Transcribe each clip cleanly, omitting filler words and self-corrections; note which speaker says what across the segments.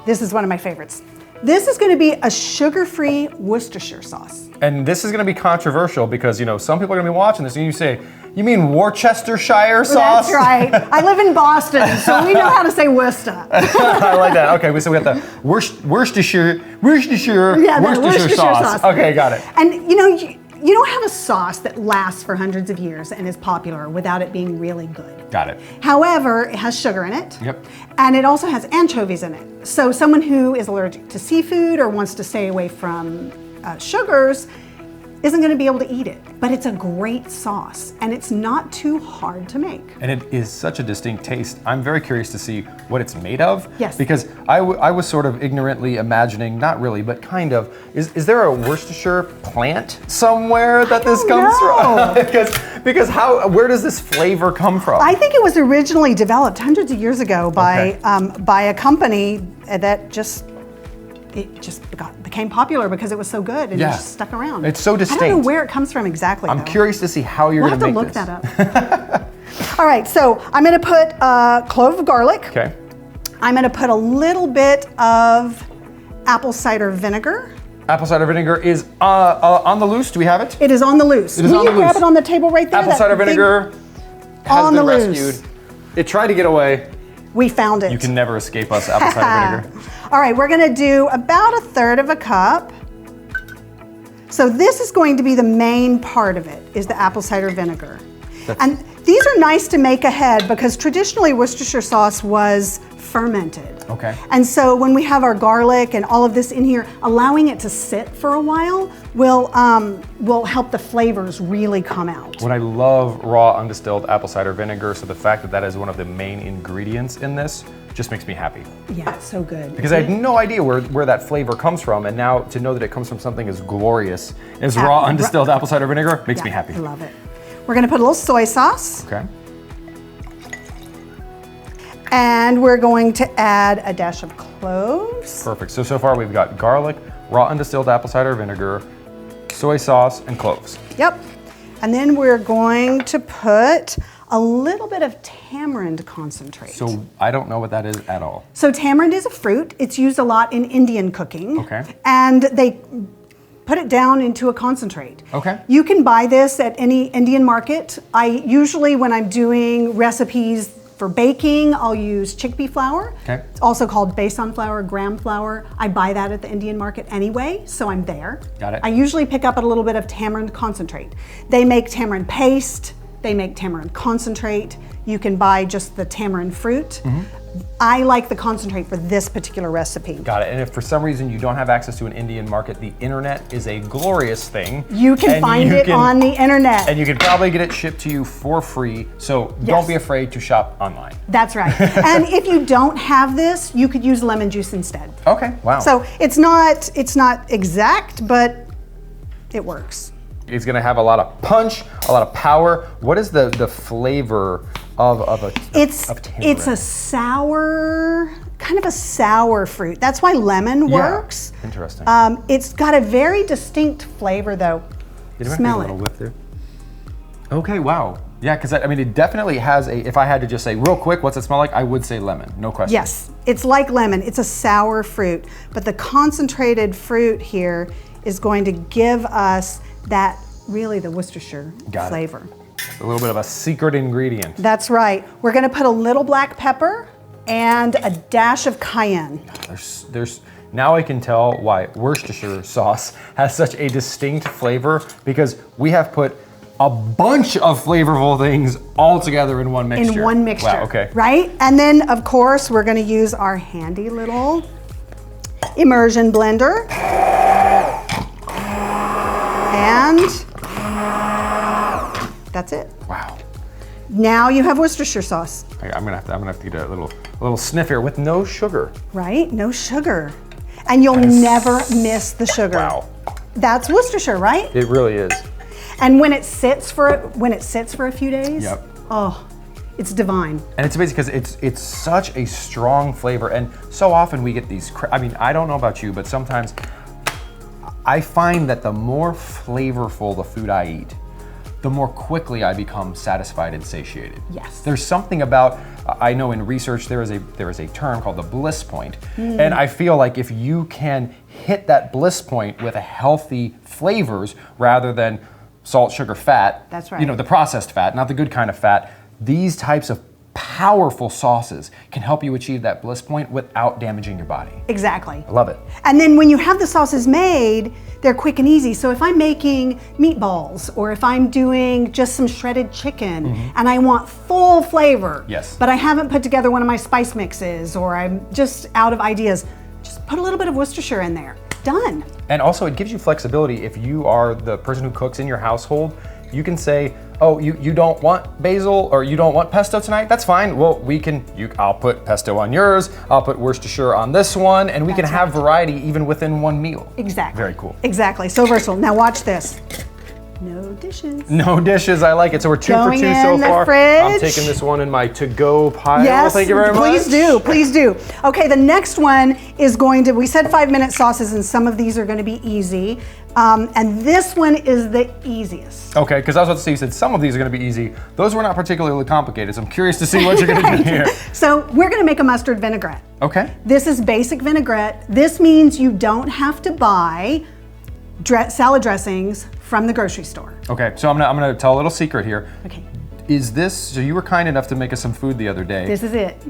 Speaker 1: This is one of my favorites. This is gonna be a sugar-free Worcestershire sauce.
Speaker 2: And this is gonna be controversial because, you know, some people are gonna be watching this and you say, you mean Worcestershire sauce?
Speaker 1: That's right. I live in Boston, so we know how to say Worcester.
Speaker 2: I like that. Okay, so we got the Worcestershire sauce. Okay, got it.
Speaker 1: And you know, you don't have a sauce that lasts for hundreds of years and is popular without it being really good.
Speaker 2: Got it.
Speaker 1: However, it has sugar in it.
Speaker 2: Yep.
Speaker 1: And it also has anchovies in it. So someone who is allergic to seafood or wants to stay away from sugars isn't going to be able to eat it. But it's a great sauce and it's not too hard to make.
Speaker 2: And it is such a distinct taste. I'm very curious to see what it's made of.
Speaker 1: Yes.
Speaker 2: Because I was sort of ignorantly imagining, not really, but kind of, is there a Worcestershire plant somewhere that this comes from? because where does this flavor come from?
Speaker 1: I think it was originally developed hundreds of years ago by a company that became popular because it was so good and it just stuck around.
Speaker 2: It's so distinct.
Speaker 1: I don't know where it comes from exactly.
Speaker 2: I'm curious to see how you're going to make this.
Speaker 1: We'll have to look that up. All right, so I'm going to put a clove of garlic.
Speaker 2: Okay.
Speaker 1: I'm going to put a little bit of apple cider vinegar.
Speaker 2: Apple cider vinegar is on the loose. Do we have it?
Speaker 1: It is on the loose.
Speaker 2: Will you
Speaker 1: grab it on the table right there?
Speaker 2: Apple cider vinegar has been rescued. It tried to get away.
Speaker 1: We found it.
Speaker 2: You can never escape us, apple cider vinegar.
Speaker 1: All right, we're gonna do about 1/3 cup. So this is going to be the main part of it, is the apple cider vinegar. And these are nice to make ahead because traditionally Worcestershire sauce was fermented.
Speaker 2: Okay.
Speaker 1: And so when we have our garlic and all of this in here, allowing it to sit for a while will help the flavors really come out.
Speaker 2: What I love raw undistilled apple cider vinegar, so the fact that that is one of the main ingredients in this just makes me happy.
Speaker 1: Yeah, it's so good.
Speaker 2: Because I had no idea where that flavor comes from, and now to know that it comes from something as glorious as raw undistilled apple cider vinegar makes me happy.
Speaker 1: I love it. We're gonna put a little soy sauce.
Speaker 2: Okay.
Speaker 1: And we're going to add a dash of cloves.
Speaker 2: Perfect. So far we've got garlic, raw undistilled apple cider vinegar, soy sauce, and cloves.
Speaker 1: Yep. And then we're going to put a little bit of tamarind concentrate.
Speaker 2: So I don't know what that is at all.
Speaker 1: So tamarind is a fruit. It's used a lot in Indian cooking.
Speaker 2: Okay.
Speaker 1: And they put it down into a concentrate.
Speaker 2: Okay.
Speaker 1: You can buy this at any Indian market. I usually, when I'm doing recipes for baking, I'll use chickpea flour.
Speaker 2: Okay.
Speaker 1: It's also called besan flour, gram flour. I buy that at the Indian market anyway, so I'm there.
Speaker 2: Got it.
Speaker 1: I usually pick up a little bit of tamarind concentrate. They make tamarind paste, they make tamarind concentrate. You can buy just the tamarind fruit. I like the concentrate for this particular recipe.
Speaker 2: Got it. And if for some reason you don't have access to an Indian market, the internet is a glorious thing.
Speaker 1: You can find it on the internet.
Speaker 2: And you can probably get it shipped to you for free. So don't be afraid to shop online.
Speaker 1: That's right. And if you don't have this, you could use lemon juice instead.
Speaker 2: Okay, wow.
Speaker 1: So it's not exact, but it works.
Speaker 2: It's gonna have a lot of punch, a lot of power. What is the flavor of tamarind?
Speaker 1: It's a sour, kind of a sour fruit. That's why lemon works.
Speaker 2: Interesting.
Speaker 1: It's got a very distinct flavor though. Smell it.
Speaker 2: A little whiff there. Okay, wow. Yeah, because I mean, it definitely has if I had to just say real quick, what's it smell like? I would say lemon, no question.
Speaker 1: Yes, it's like lemon. It's a sour fruit, but the concentrated fruit here is going to give us that really the Worcestershire flavor.
Speaker 2: A little bit of a secret ingredient.
Speaker 1: That's right. We're going to put a little black pepper and a dash of cayenne.
Speaker 2: There's now I can tell why Worcestershire sauce has such a distinct flavor, because we have put a bunch of flavorful things all together in one mixture. Wow, okay.
Speaker 1: Right? And then of course we're going to use our handy little immersion blender. And that's it.
Speaker 2: Wow.
Speaker 1: Now you have Worcestershire sauce.
Speaker 2: I'm gonna have to get a little sniff here with no sugar.
Speaker 1: Right? No sugar. And you'll never miss the sugar.
Speaker 2: Wow.
Speaker 1: That's Worcestershire, right?
Speaker 2: It really is.
Speaker 1: And when it sits for a few days, oh, it's divine.
Speaker 2: And it's amazing because it's such a strong flavor, and so often we get these. I mean, I don't know about you, but sometimes I find that the more flavorful the food I eat, the more quickly I become satisfied and satiated.
Speaker 1: Yes.
Speaker 2: There's something about, I know in research there is a term called the bliss point. And I feel like if you can hit that bliss point with healthy flavors rather than salt, sugar, fat.
Speaker 1: That's right.
Speaker 2: You know, the processed fat, not the good kind of fat. These types of powerful sauces can help you achieve that bliss point without damaging your body.
Speaker 1: Exactly.
Speaker 2: I love it.
Speaker 1: And then when you have the sauces made, they're quick and easy. So if I'm making meatballs or if I'm doing just some shredded chicken and I want full flavor,
Speaker 2: Yes.
Speaker 1: but I haven't put together one of my spice mixes or I'm just out of ideas, just put a little bit of Worcestershire in there. Done.
Speaker 2: And also it gives you flexibility. If you are the person who cooks in your household, you can say, oh, you don't want basil or you don't want pesto tonight? That's fine. Well, I'll put pesto on yours, I'll put Worcestershire on this one, and we can have variety even within one meal.
Speaker 1: Exactly.
Speaker 2: Very cool.
Speaker 1: Exactly. So versatile. Now watch this. No dishes.
Speaker 2: No dishes, I like it. So we're 2 for 2 so far. I'm taking this one in my to-go pile.
Speaker 1: Yes,
Speaker 2: thank you very much.
Speaker 1: Please do, please do. Okay, the next one is we said 5-minute sauces and some of these are going to be easy. And this one is the easiest.
Speaker 2: Okay, because I was about to say, you said some of these are going to be easy. Those were not particularly complicated, so I'm curious to see what you're going to do here.
Speaker 1: So we're going to make a mustard vinaigrette.
Speaker 2: Okay.
Speaker 1: This is basic vinaigrette. This means you don't have to buy salad dressings from the grocery store.
Speaker 2: Okay, so I'm gonna tell a little secret here.
Speaker 1: Okay.
Speaker 2: Is this, so you were kind enough to make us some food the other day.
Speaker 1: This is it.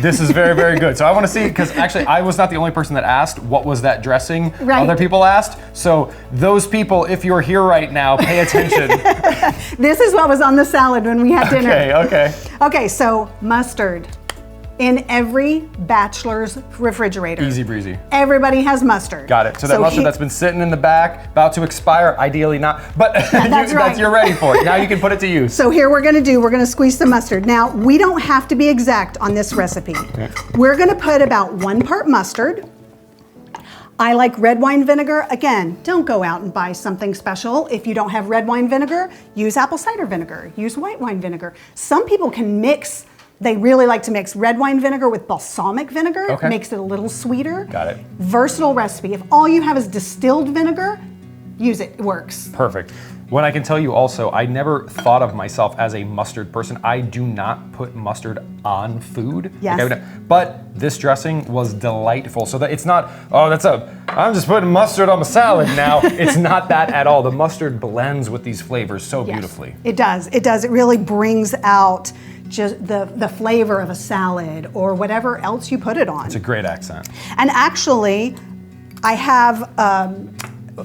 Speaker 2: This is very, very good. So I want to see, because actually I was not the only person that asked what was that dressing.
Speaker 1: Right.
Speaker 2: Other people asked. So those people, if you're here right now, pay attention.
Speaker 1: This is what was on the salad when we had dinner.
Speaker 2: Okay.
Speaker 1: Okay, so mustard. In every bachelor's refrigerator.
Speaker 2: Easy breezy.
Speaker 1: Everybody has mustard.
Speaker 2: Got it. So that mustard that's been sitting in the back, about to expire, ideally not, but you're ready for it. Now you can put it to use.
Speaker 1: So here we're gonna squeeze some mustard. Now, we don't have to be exact on this recipe.
Speaker 2: Okay.
Speaker 1: We're gonna put about 1 part mustard. I like red wine vinegar. Again, don't go out and buy something special. If you don't have red wine vinegar, use apple cider vinegar, use white wine vinegar. Some people can mix. They really like to mix red wine vinegar with balsamic vinegar.
Speaker 2: Okay.
Speaker 1: Makes it a little sweeter.
Speaker 2: Got it.
Speaker 1: Versatile recipe. If all you have is distilled vinegar, use it. It works.
Speaker 2: Perfect. What I can tell you also, I never thought of myself as a mustard person. I do not put mustard on food.
Speaker 1: Yes.
Speaker 2: But this dressing was delightful. So that it's not, I'm just putting mustard on my salad now. It's not that at all. The mustard blends with these flavors so beautifully.
Speaker 1: It does. It does. It really brings out just the flavor of a salad or whatever else you put it on.
Speaker 2: It's a great accent.
Speaker 1: And actually, I have,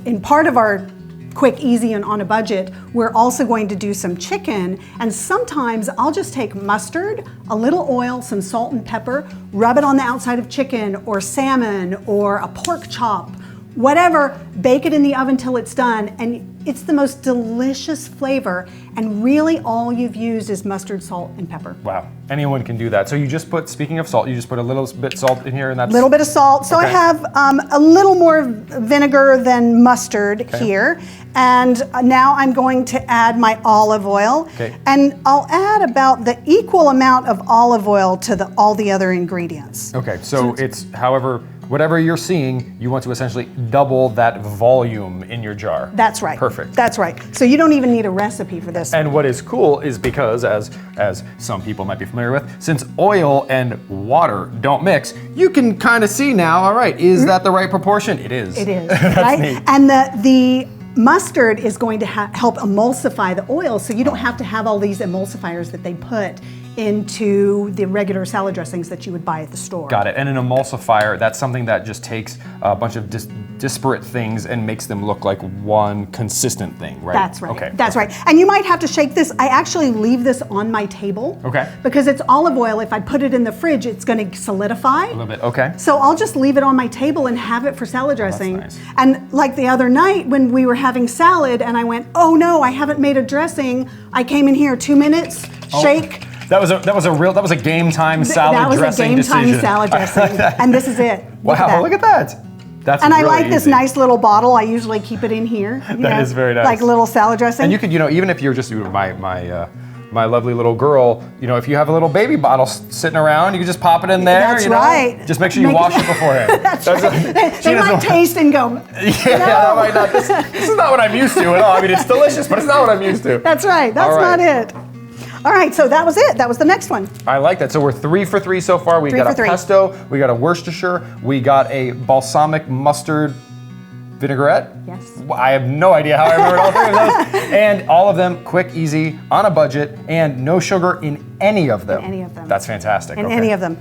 Speaker 1: in part of our quick, easy, and on a budget, we're also going to do some chicken. And sometimes I'll just take mustard, a little oil, some salt and pepper, rub it on the outside of chicken or salmon or a pork chop, whatever, bake it in the oven till it's done, and it's the most delicious flavor, and really all you've used is mustard, salt, and pepper.
Speaker 2: Wow, anyone can do that. So you just put, speaking of salt, you just put a little bit salt in here and that's...
Speaker 1: Little bit of salt. So I have a little more vinegar than mustard here, and now I'm going to add my olive oil, and I'll add about the equal amount of olive oil to all the other ingredients.
Speaker 2: Okay, so it's whatever you're seeing, you want to essentially double that volume in your jar.
Speaker 1: That's right.
Speaker 2: Perfect.
Speaker 1: That's right. So you don't even need a recipe for this.
Speaker 2: And what is cool is because, as some people might be familiar with, since oil and water don't mix, you can kind of see now, all right, is that the right proportion? It is.
Speaker 1: It is,
Speaker 2: That's
Speaker 1: right?
Speaker 2: neat.
Speaker 1: And the mustard is going to help emulsify the oil, so you don't have to have all these emulsifiers that they put into the regular salad dressings that you would buy at the store.
Speaker 2: Got it. And an emulsifier, that's something that just takes a bunch of disparate things and makes them look like one consistent thing, right?
Speaker 1: That's right.
Speaker 2: Okay.
Speaker 1: That's right. And you might have to shake this. I actually leave this on my table.
Speaker 2: Okay.
Speaker 1: Because it's olive oil. If I put it in the fridge, it's going to solidify.
Speaker 2: A little bit, okay.
Speaker 1: So I'll just leave it on my table and have it for salad dressing.
Speaker 2: That's nice.
Speaker 1: And like the other night when we were having salad and I went, oh no, I haven't made a dressing. I came in here 2 minutes, shake.
Speaker 2: That was a game time salad dressing decision.
Speaker 1: That was a game time salad dressing, and this is it.
Speaker 2: Wow, look at that. That's
Speaker 1: and
Speaker 2: really
Speaker 1: I like this
Speaker 2: easy.
Speaker 1: nice little bottle. I usually keep it in here.
Speaker 2: That is very nice.
Speaker 1: Like little salad dressing.
Speaker 2: And you could, even if you're just my my lovely little girl, you know, if you have a little baby bottle sitting around, you can just pop it in there.
Speaker 1: That's
Speaker 2: you know?
Speaker 1: right.
Speaker 2: Just make sure you wash it beforehand.
Speaker 1: That's right. They might taste and go,
Speaker 2: yeah, that might not. This is not what I'm used to at all. I mean, it's delicious, but it's not what I'm used to.
Speaker 1: That's right. That's not it. All right, so that was it. That was the next one.
Speaker 2: I like that. So we're 3 for 3 so far. We got a pesto, we got a Worcestershire, we got a balsamic mustard vinaigrette.
Speaker 1: Yes.
Speaker 2: I have no idea how I remembered all 3 of those. And all of them quick, easy, on a budget, and no sugar in any of them.
Speaker 1: In any of them.
Speaker 2: That's fantastic.
Speaker 1: In any of them.